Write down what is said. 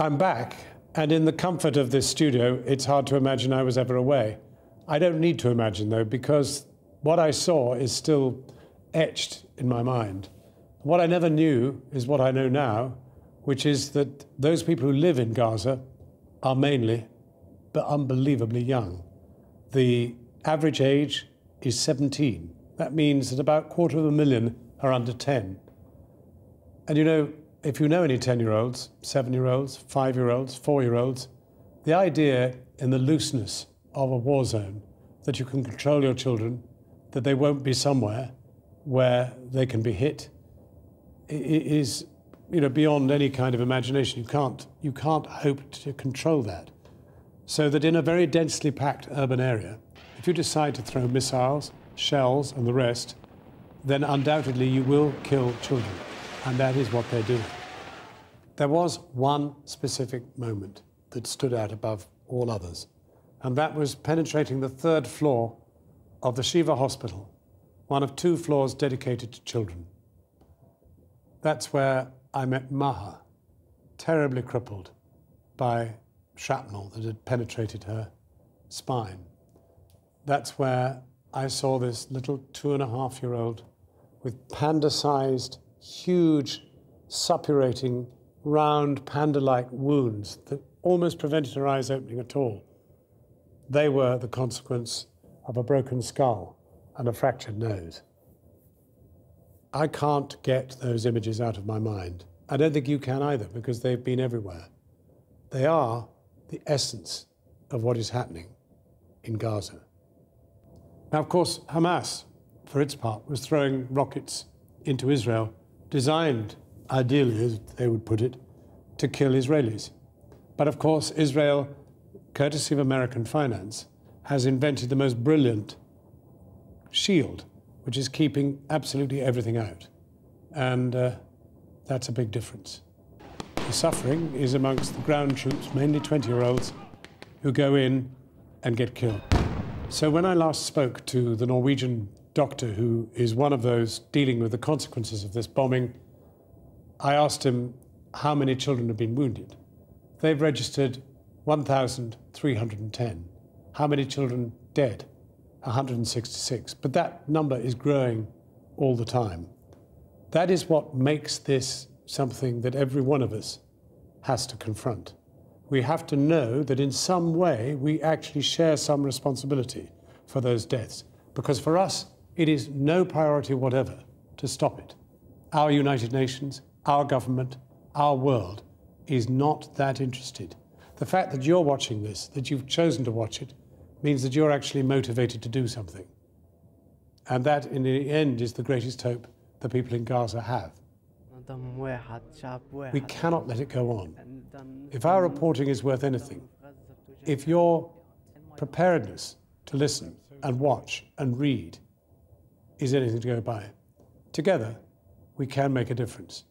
I'm back, and in the comfort of this studio, it's hard to imagine I was ever away. I don't need to imagine, though, because what I saw is still etched in my mind. What I never knew is what I know now, which is that those people who live in Gaza are mainly, but unbelievably young. The average age is 17. That means that about 250,000 are under 10. And you know, if you know any 10-year-olds, 7-year-olds, 5-year-olds, 4-year-olds, the idea in the looseness of a war zone that you can control your children, that they won't be somewhere where they can be hit, is, you know, beyond any kind of imagination. You can't hope to control that. So that in a very densely packed urban area, if you decide to throw missiles, shells and the rest, then undoubtedly you will kill children. And that is what they're doing. There was one specific moment that stood out above all others, and that was penetrating the 3rd floor of the Shiva Hospital, one of 2 floors dedicated to children. That's where I met Maha, terribly crippled by shrapnel that had penetrated her spine. That's where I saw this little 2.5-year-old with panda-sized, huge, suppurating, round, panda-like wounds that almost prevented her eyes opening at all. They were the consequence of a broken skull and a fractured nose. I can't get those images out of my mind. I don't think you can either, because they've been everywhere. They are the essence of what is happening in Gaza. Now, of course, Hamas, for its part, was throwing rockets into Israel, designed, ideally, as they would put it, to kill Israelis. But of course, Israel, courtesy of American finance, has invented the most brilliant shield, which is keeping absolutely everything out. And that's a big difference. The suffering is amongst the ground troops, mainly 20-year-olds, who go in and get killed. So when I last spoke to the Norwegian doctor who is one of those dealing with the consequences of this bombing, I asked him how many children have been wounded. They've registered 1,310. How many children dead? 166. But that number is growing all the time. That is what makes this something that every one of us has to confront. We have to know that in some way we actually share some responsibility for those deaths, because for us it is no priority whatever to stop it. Our United Nations, our government, our world is not that interested. The fact that you're watching this, that you've chosen to watch it, means that you're actually motivated to do something. And that, in the end, is the greatest hope the people in Gaza have. We cannot let it go on. If our reporting is worth anything, if your preparedness to listen and watch and read is anything to go by, together we can make a difference.